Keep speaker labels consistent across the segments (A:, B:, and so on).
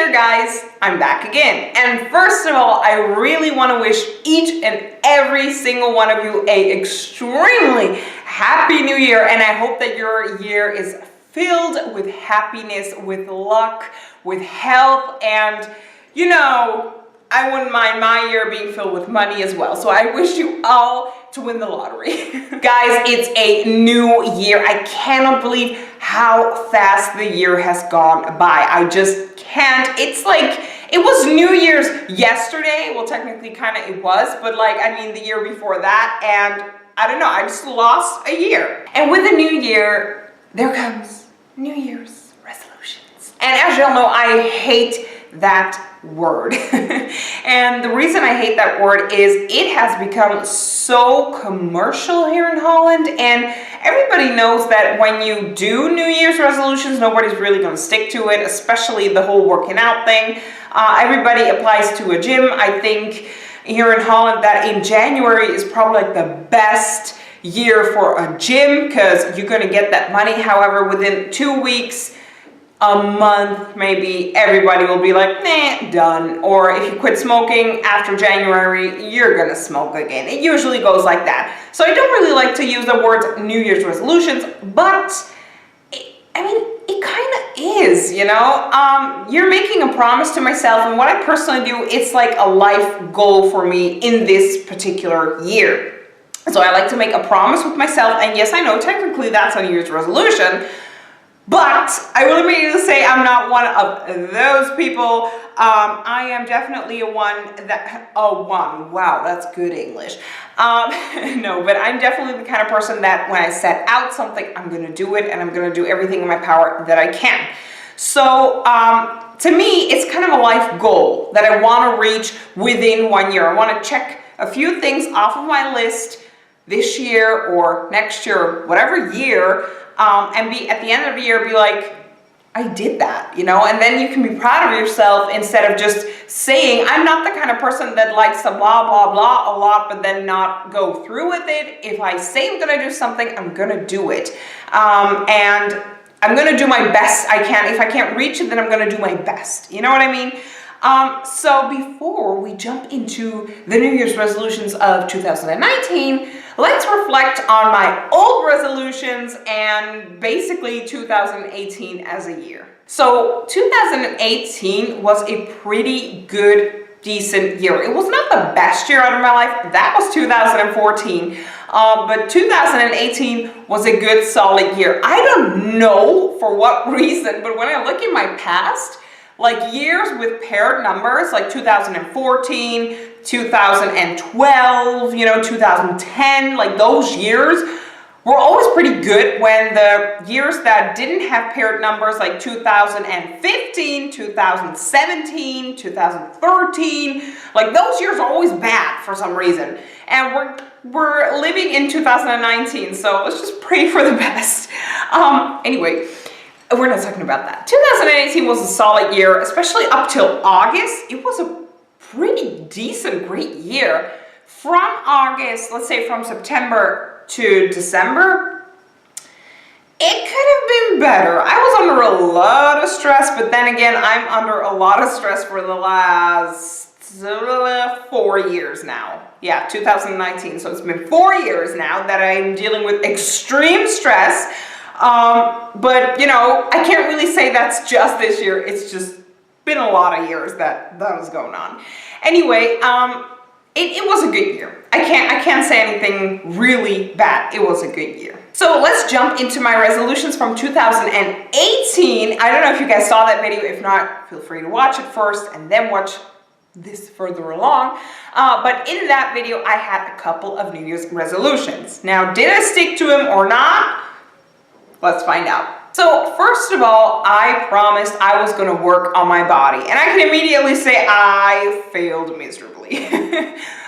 A: there guys, I'm back again. And first of all, I really want to wish each and every single one of you a extremely happy new year, and I hope that your year is filled with happiness, with luck, with health, and you know, I wouldn't mind my year being filled with money as well. So I wish you all to win the lottery. Guys, it's a new year. I cannot believe how fast the year has gone by. I just can't. It's like, it was New Year's yesterday. Well, technically kind of it was, but like, I mean the year before that, and I don't know, I just lost a year. And with the new year, there comes New Year's resolutions. And as y'all know, I hate that word. And the reason I hate that word is it has become so commercial here in Holland, and everybody knows that when you do New Year's resolutions, nobody's really going to stick to it, especially the whole working out thing. Everybody applies to a gym. I think here in Holland that in January is probably like the best year for a gym because you're going to get that money. However, within 2 weeks, a month, maybe everybody will be like, nah, done. Or if you quit smoking after January, you're gonna smoke again. It usually goes like that. So I don't really like to use the word New Year's resolutions, but it kind of is, you know? You're making a promise to myself, and what I personally do, it's like a life goal for me in this particular year. So I like to make a promise with myself, and yes, I know technically that's a New Year's resolution, but I will immediately say I'm not one of those people. I am definitely wow, that's good English. No, but I'm definitely the kind of person that when I set out something, I'm going to do it, and I'm going to do everything in my power that I can. So to me, it's kind of a life goal that I want to reach within 1 year. I want to check a few things off of my list this year or next year, whatever year, and be at the end of the year, be like, I did that, you know, and then you can be proud of yourself instead of just saying, I'm not the kind of person that likes to blah, blah, blah a lot, but then not go through with it. If I say I'm going to do something, I'm going to do it. And I'm going to do my best I can. If I can't reach it, then I'm going to do my best. You know what I mean? So before we jump into the New Year's resolutions of 2019, let's reflect on my old resolutions and basically 2018 as a year. So 2018 was a pretty good, decent year. It was not the best year out of my life. That was 2014. But 2018 was a good, solid year. I don't know for what reason, but when I look in my past, like years with paired numbers, like 2014, 2012, you know, 2010, like those years were always pretty good. When the years that didn't have paired numbers, like 2015, 2017, 2013, like those years are always bad for some reason. And we're living in 2019, so let's just pray for the best. Anyway, we're not talking about that. 2018 was a solid year, especially up till August. It was a pretty decent, great year. From August, let's say from September to December, it could have been better. I was under a lot of stress, but then again, I'm under a lot of stress for the last 4 years now. Yeah, 2019. So it's been 4 years now that I'm dealing with extreme stress. But you know, I can't really say that's just this year. It's just been a lot of years that was going on. Anyway, it was a good year. I can't say anything really bad. It was a good year. So let's jump into my resolutions from 2018. I don't know if you guys saw that video. If not, feel free to watch it first and then watch this further along. But in that video, I had a couple of New Year's resolutions. Now, did I stick to them or not? Let's find out. So first of all, I promised I was going to work on my body, and I can immediately say I failed miserably.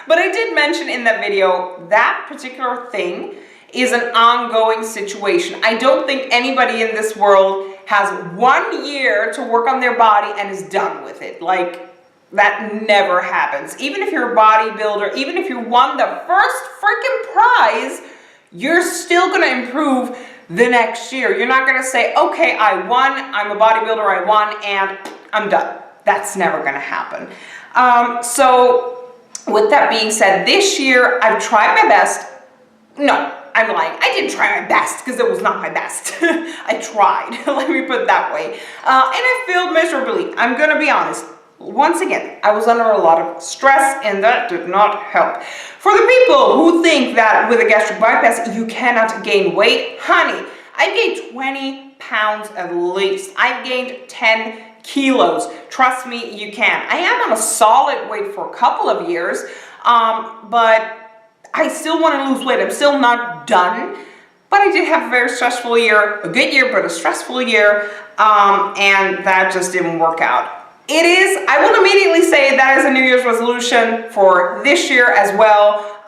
A: But I did mention in that video that particular thing is an ongoing situation. I don't think anybody in this world has 1 year to work on their body and is done with it. Like, that never happens. Even if you're a bodybuilder, even if you won the first freaking prize, you're still going to improve the next year. You're not going to say, okay, I won, I'm a bodybuilder, I won, and I'm done. that's never gonna happen. So with that being said, this year I've tried my best. No, I'm lying. I didn't try my best because it was not my best. I tried, let me put it that way. And I failed miserably. I'm gonna be honest. Once again, I was under a lot of stress and that did not help. For the people who think that with a gastric bypass you cannot gain weight, honey, I gained 20 pounds at least. I've gained 10 kilos. Trust me, you can. I am on a solid weight for a couple of years, but I still want to lose weight. I'm still not done, but I did have a very stressful year, a good year, but a stressful year, and that just didn't work out. It is, I will immediately say that is a New Year's resolution for this year as well,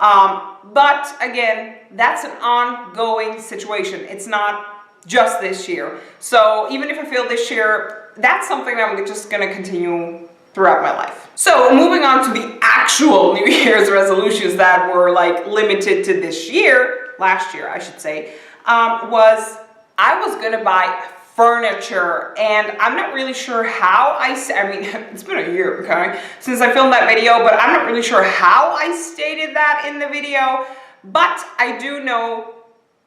A: but again, that's an ongoing situation. It's not just this year. So even if I fail this year, that's something that I'm just going to continue throughout my life. So moving on to the actual New Year's resolutions that were like limited to this year, last year I should say, I was gonna buy furniture, and I'm not really sure how I mean, it's been a year, okay, since I filmed that video, but I'm not really sure how I stated that in the video, but I do know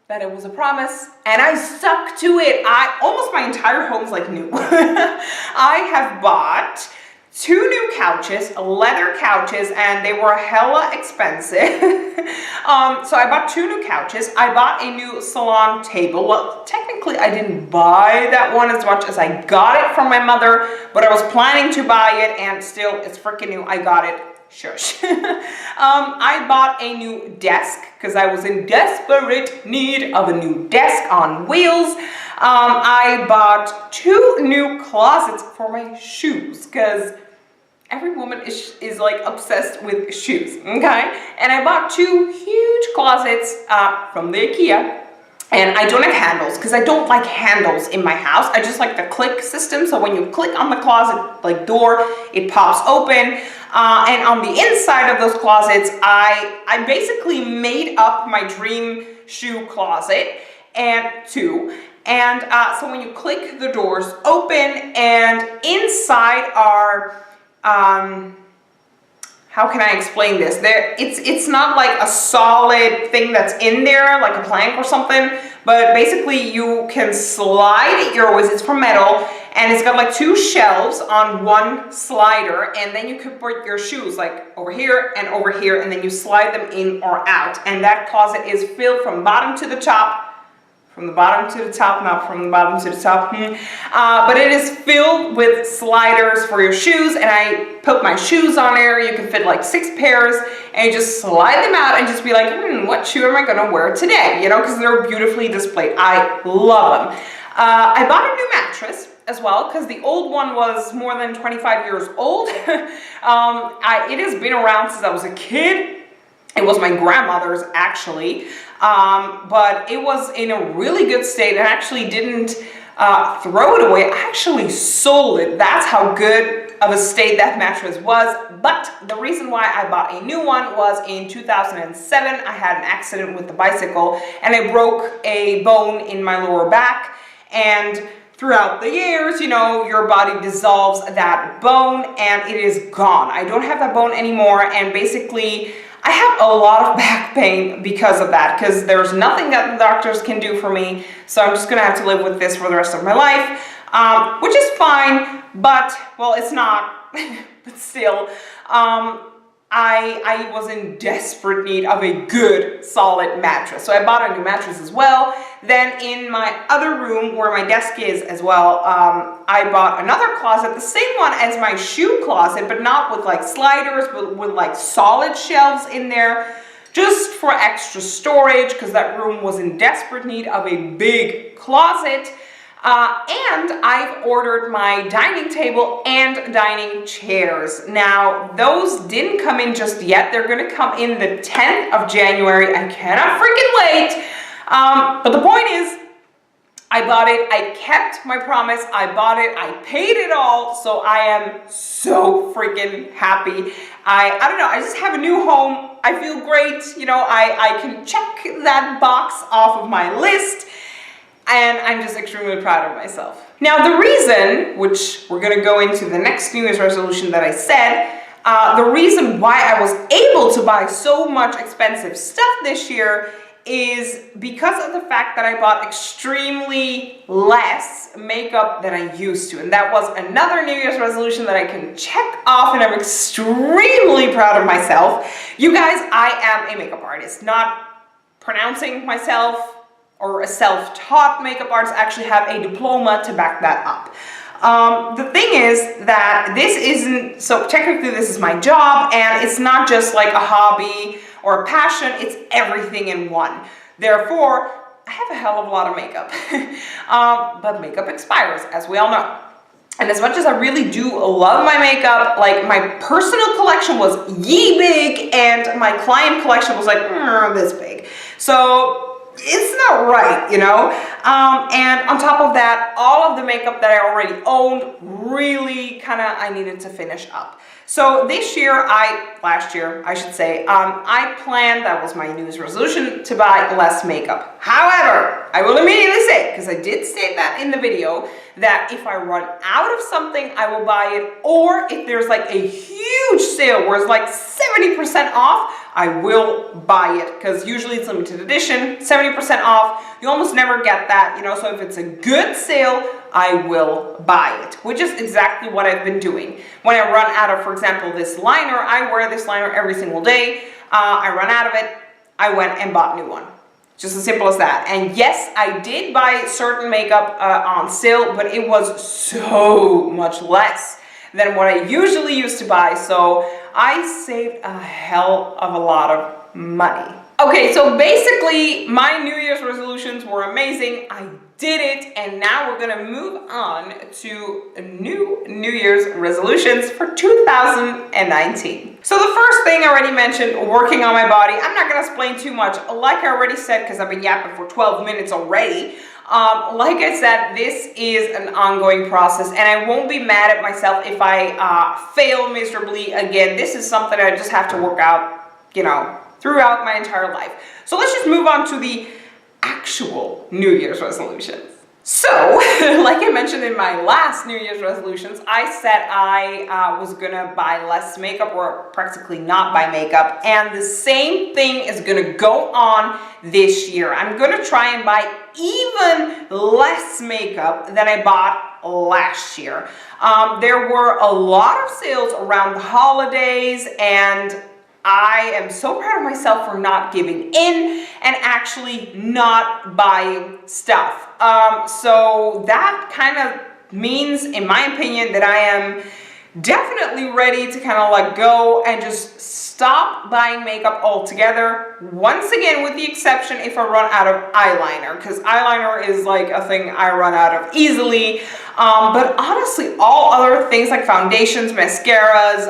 A: that it was a promise and I stuck to it. Almost my entire home's like new. I have bought 2 new couches, leather couches, and they were hella expensive. So I bought 2 new couches. I bought a new salon table. Well, technically I didn't buy that one as much as I got it from my mother, but I was planning to buy it and still it's freaking new. I got it. Shush. I bought a new desk because I was in desperate need of a new desk on wheels. I bought 2 new closets for my shoes because every woman is like obsessed with shoes, okay? And I bought 2 huge closets from the IKEA. And I don't have handles because I don't like handles in my house. I just like the click system. So when you click on the closet like door, it pops open. And on the inside of those closets, I basically made up my dream shoe closet and 2. And so when you click, the doors open, and inside are how can I explain this? It's not like a solid thing that's in there, like a plank or something, but basically you can slide it your ways. It's from metal, and it's got like 2 shelves on one slider, and then you could put your shoes like over here, and then you slide them in or out. And that closet is filled from bottom to the top. From the bottom to the top, not from the bottom to the top. But it is filled with sliders for your shoes, and I put my shoes on there. You can fit like 6 pairs, and you just slide them out and just be like, what shoe am I gonna wear today? You know, because they're beautifully displayed. I love them. I bought a new mattress as well because the old one was more than 25 years old. It has been around since I was a kid. It was my grandmother's actually, but it was in a really good state. I actually didn't throw it away. I actually sold it. That's how good of a state that mattress was. But the reason why I bought a new one was in 2007, I had an accident with the bicycle and I broke a bone in my lower back. And throughout the years, you know, your body dissolves that bone and it is gone. I don't have that bone anymore, and basically I have a lot of back pain because of that, because there's nothing that the doctors can do for me. So I'm just gonna have to live with this for the rest of my life, which is fine, but, well, it's not, but still, I was in desperate need of a good, solid mattress. So I bought a new mattress as well. Then in my other room where my desk is as well, I bought another closet, the same one as my shoe closet, but not with like sliders, but with like solid shelves in there, just for extra storage, because that room was in desperate need of a big closet. And I've ordered my dining table and dining chairs. Now, those didn't come in just yet. They're going to come in the 10th of January. I cannot freaking wait. But the point is, I bought it. I kept my promise. I bought it. I paid it all. So I am so freaking happy. I don't know. I just have a new home. I feel great. You know, I can check that box off of my list. And I'm just extremely proud of myself. Now, the reason, which we're going to go into the next New Year's resolution that I said, the reason why I was able to buy so much expensive stuff this year is because of the fact that I bought extremely less makeup than I used to. And that was another New Year's resolution that I can check off, and I'm extremely proud of myself. You guys, I am a makeup artist, not pronouncing myself or a self-taught makeup artist. I actually have a diploma to back that up. The thing is that this isn't, so technically this is my job, and it's not just like a hobby or a passion, it's everything in one. Therefore, I have a hell of a lot of makeup. But makeup expires, as we all know. And as much as I really do love my makeup, like my personal collection was yee big, and my client collection was like this big. So it's not right, you know? And on top of that, all of the makeup that I already owned really I needed to finish up. So this year, last year, I should say, I planned, that was my New Year's resolution, to buy less makeup. However, I will immediately say, because I did state that in the video, that if I run out of something, I will buy it, or if there's like a huge sale where it's like 70% off, I will buy it, because usually it's limited edition, 70% off. You almost never get that, you know, so if it's a good sale, I will buy it, which is exactly what I've been doing. When I run out of, for example, this liner, I wear this liner every single day. I run out of it, I went and bought a new one. Just as simple as that. And yes, I did buy certain makeup on sale, but it was so much less than what I usually used to buy. So I saved a hell of a lot of money. Okay, so basically my New Year's resolutions were amazing. I did it, and now we're gonna move on to New Year's resolutions for 2019. So the first thing I already mentioned, working on my body. I'm not gonna explain too much. Like I already said, because I've been yapping for 12 minutes already, like I said, this is an ongoing process, and I won't be mad at myself if I fail miserably again. This is something I just have to work out, you know, throughout my entire life. So let's just move on to the actual New Year's resolutions. So, like I mentioned in my last New Year's resolutions, I said I was gonna buy less makeup, or practically not buy makeup, and the same thing is gonna go on this year. I'm gonna try and buy even less makeup than I bought last year. There were a lot of sales around the holidays, and I am so proud of myself for not giving in and actually not buying stuff. So that kind of means, in my opinion, that I am definitely ready to kind of let go and just stop buying makeup altogether. Once again, with the exception if I run out of eyeliner, because eyeliner is like a thing I run out of easily. But honestly, all other things like foundations, mascaras,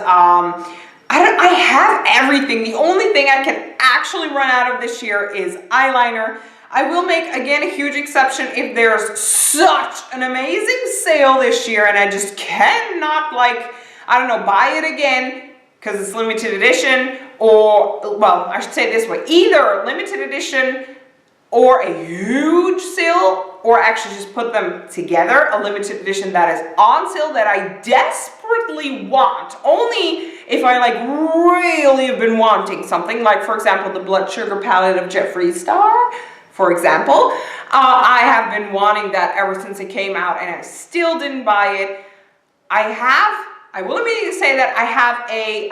A: I have everything. The only thing I can actually run out of this year is eyeliner. I will make, again, a huge exception if there's such an amazing sale this year and I just cannot, like, I don't know, buy it again because it's limited edition, or, well, I should say it this way, either limited edition or a huge sale, or actually just put them together, a limited edition that is on sale that I desperately want, only if I like really have been wanting something, like for example the Blood Sugar palette of Jeffree Star, for example. I have been wanting that ever since it came out, and I still didn't buy it. I will immediately say that I have a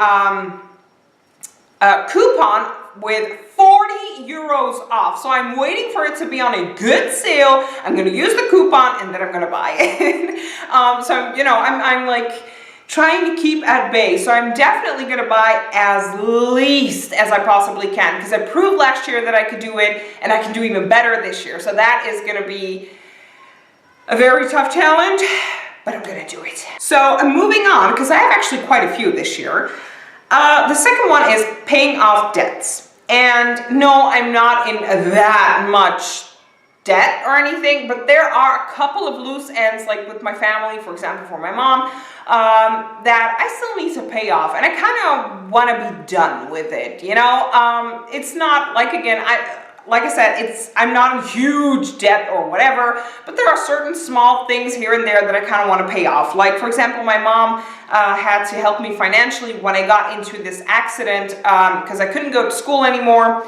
A: coupon with 40 euros off. So I'm waiting for it to be on a good sale. I'm going to use the coupon and then I'm going to buy it. So, you know, I'm like trying to keep at bay. So I'm definitely going to buy as least as I possibly can, because I proved last year that I could do it, and I can do even better this year. So that is going to be a very tough challenge, but I'm going to do it. So I'm moving on, because I have actually quite a few this year. The second one is paying off debts. And no, I'm not in that much debt or anything, but there are a couple of loose ends, like with my family, for example, for my mom, that I still need to pay off, and I kind of want to be done with it, you know? It's not like, again, like I said, I'm not in huge debt or whatever, but there are certain small things here and there that I kind of want to pay off. Like, for example, my mom had to help me financially when I got into this accident because I couldn't go to school anymore,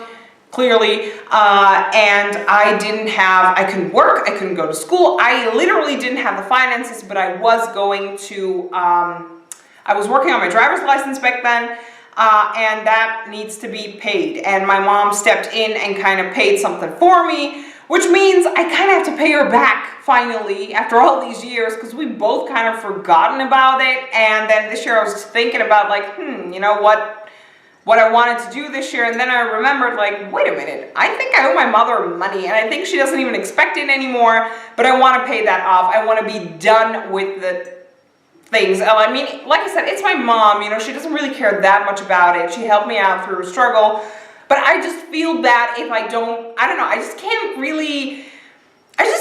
A: clearly, and I couldn't work, I couldn't go to school. I literally didn't have the finances, but I was going to, I was working on my driver's license back then, and that needs to be paid. And my mom stepped in and kind of paid something for me, which means I kind of have to pay her back finally after all these years, because we both kind of forgotten about it. And then this year I was thinking about like, you know what I wanted to do this year, and then I remembered like, wait a minute, I think I owe my mother money, and I think she doesn't even expect it anymore, but I want to pay that off. I want to be done with the things. I mean, like I said, it's my mom, you know, she doesn't really care that much about it. She helped me out through a struggle, but I just feel bad if I don't know, I just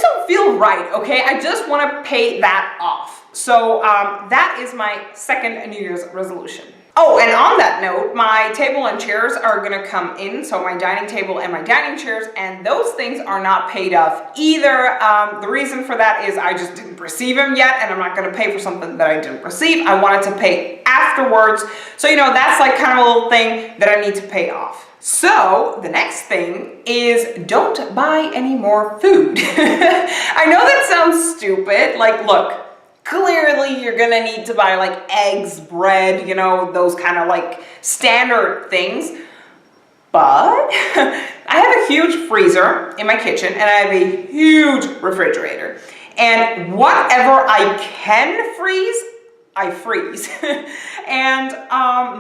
A: don't feel right, okay? I just want to pay that off. So that is my second New Year's resolution. Oh, and on that note, my table and chairs are gonna come in, so my dining table and my dining chairs, and those things are not paid off either. The reason for that is I just didn't receive them yet, and I'm not gonna pay for something that I didn't receive. I wanted to pay afterwards. So, you know, that's like kind of a little thing that I need to pay off. So the next thing is don't buy any more food. I know that sounds stupid. Like, look, clearly you're gonna need to buy like eggs, bread, you know, those kind of like standard things. But I have a huge freezer in my kitchen, and I have a huge refrigerator. And whatever I can freeze, I freeze. And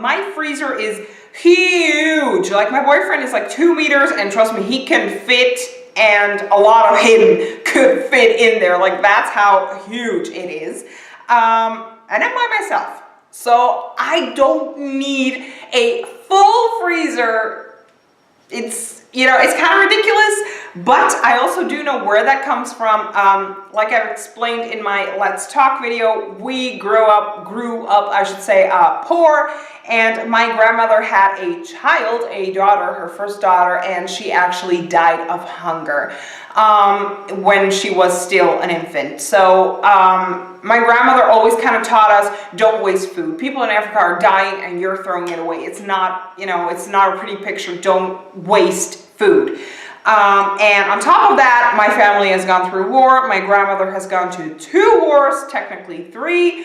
A: my freezer is huge. Like, my boyfriend is like 2 meters, and trust me, he can fit, and a lot of him could fit in there. Like, that's how huge it is. And I'm by myself, so I don't need a full freezer. It's, you know, it's kind of ridiculous, but I also do know where that comes from. Like I've explained in my Let's Talk video, we grew up, I should say, poor, and my grandmother had a child, a daughter, her first daughter, and she actually died of hunger when she was still an infant. So my grandmother always kind of taught us, don't waste food. People in Africa are dying and you're throwing it away. It's not, you know, it's not a pretty picture. Don't waste food. And on top of that, my family has gone through war. My grandmother has gone to 2 wars, technically 3.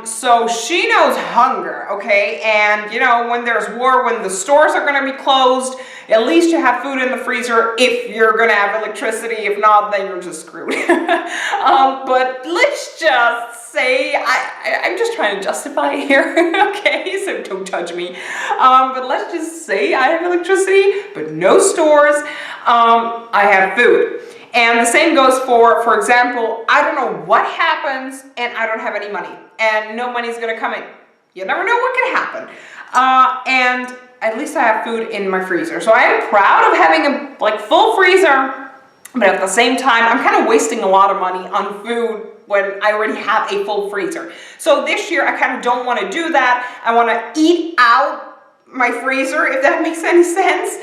A: So she knows hunger, okay? And, you know, when there's war, when the stores are going to be closed, at least you have food in the freezer if you're going to have electricity. If not, then you're just screwed. But let's just say, I'm just trying to justify it here, okay? So don't judge me. But let's just say I have electricity, but no stores. I have food. And the same goes for example, I don't know what happens and I don't have any money and no money's gonna come in. You never know what can happen. And at least I have food in my freezer. So I am proud of having a like full freezer, but at the same time, I'm kind of wasting a lot of money on food when I already have a full freezer. So this year I kind of don't want to do that. I want to eat out my freezer, if that makes any sense.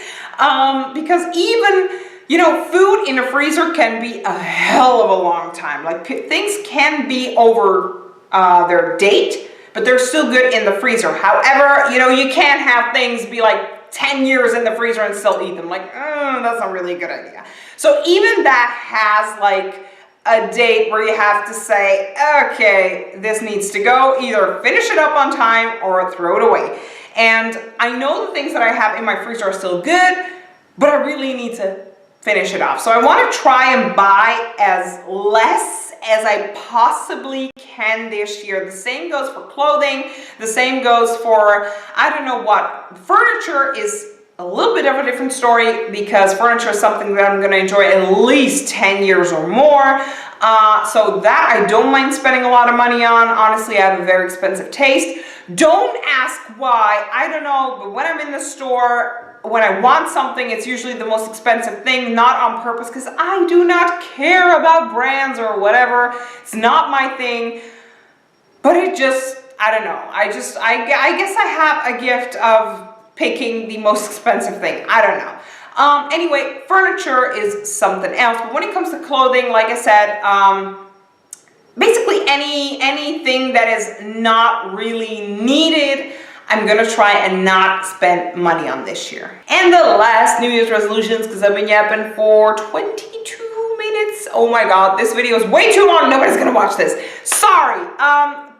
A: Because even, you know, food in a freezer can be a hell of a long time. Like, things can be over their date, but they're still good in the freezer. However, you know, you can't have things be like 10 years in the freezer and still eat them. Like, that's not really a good idea. So even that has like a date where you have to say, okay, this needs to go. Either finish it up on time or throw it away. And I know the things that I have in my freezer are still good, but I really need to finish it off. So I want to try and buy as less as I possibly can this year. The same goes for clothing. The same goes for, I don't know what. Furniture is a little bit of a different story because furniture is something that I'm going to enjoy at least 10 years or more. So that I don't mind spending a lot of money on. Honestly, I have a very expensive taste. Don't ask why. I don't know, but when I'm in the store, when I want something, it's usually the most expensive thing, not on purpose, because I do not care about brands or whatever. It's not my thing. But it just, I don't know. I guess I have a gift of picking the most expensive thing. I don't know. Anyway, furniture is something else. But when it comes to clothing, like I said, basically anything that is not really needed, I'm gonna try and not spend money on this year. And the last New Year's resolutions, because I've been yapping for 22 minutes. Oh my God, this video is way too long. Nobody's gonna watch this. Sorry.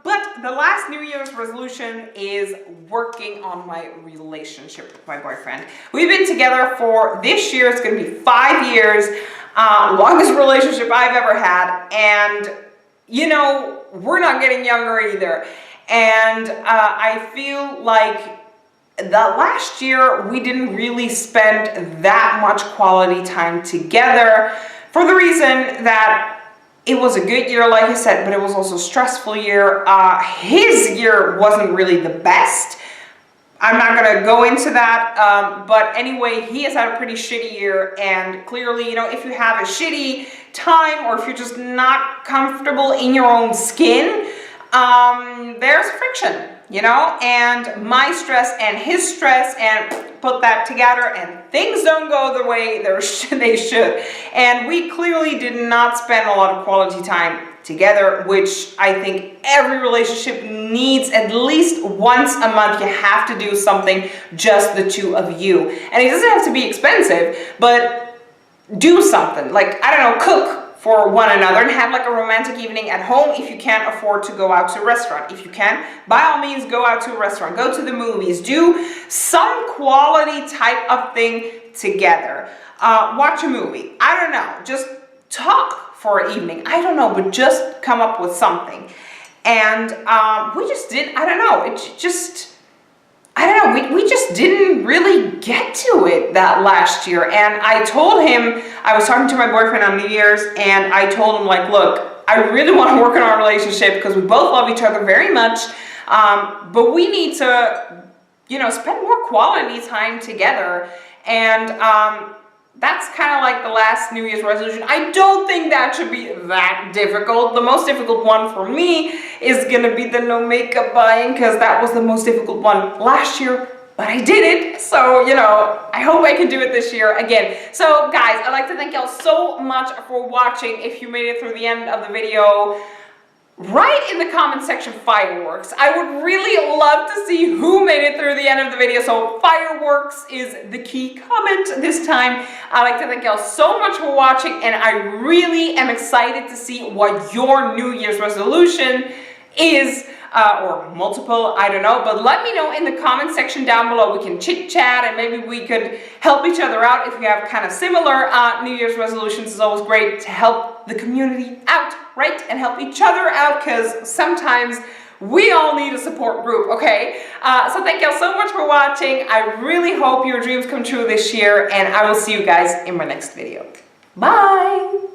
A: But the last New Year's resolution is working on my relationship with my boyfriend. We've been together for this year. It's gonna be 5 years. Longest relationship I've ever had. And you know, we're not getting younger either. And I feel like the last year we didn't really spend that much quality time together for the reason that it was a good year, like I said, but it was also a stressful year. His year wasn't really the best. I'm not gonna go into that, but anyway, he has had a pretty shitty year, and clearly, you know, if you have a shitty time or if you're just not comfortable in your own skin, there's friction, you know, and my stress and his stress, and put that together and things don't go the way they should. And we clearly did not spend a lot of quality time together, which I think every relationship needs. At least once a month you have to do something, just the two of you. And it doesn't have to be expensive, but do something like, I don't know, cook for one another and have like a romantic evening at home if you can't afford to go out to a restaurant. If you can, by all means, go out to a restaurant, go to the movies, do some quality type of thing together. Watch a movie. I don't know, just talk for an evening. I don't know, but just come up with something. And we just didn't, I don't know, we just didn't really get to it that last year. And I told him, I was talking to my boyfriend on New Year's, and I told him, like, look, I really want to work on our relationship because we both love each other very much, but we need to, you know, spend more quality time together. And that's kind of like the last New Year's resolution. I don't think that should be that difficult. The most difficult one for me is gonna be the no makeup buying, because that was the most difficult one last year, but I did it. So, you know, I hope I can do it this year again. So guys, I'd like to thank y'all so much for watching. If you made it through the end of the video, write in the comment section fireworks. I would really love to see who made it through the end of the video. So fireworks is the key comment this time. I'd like to thank y'all so much for watching, and I really am excited to see what your New Year's resolution is, or multiple, I don't know, but let me know in the comment section down below. We can chit chat and maybe we could help each other out if you have kind of similar New Year's resolutions. It's always great to help the community out, right? And help each other out, because sometimes we all need a support group, okay? So thank y'all so much for watching. I really hope your dreams come true this year, and I will see you guys in my next video. Bye!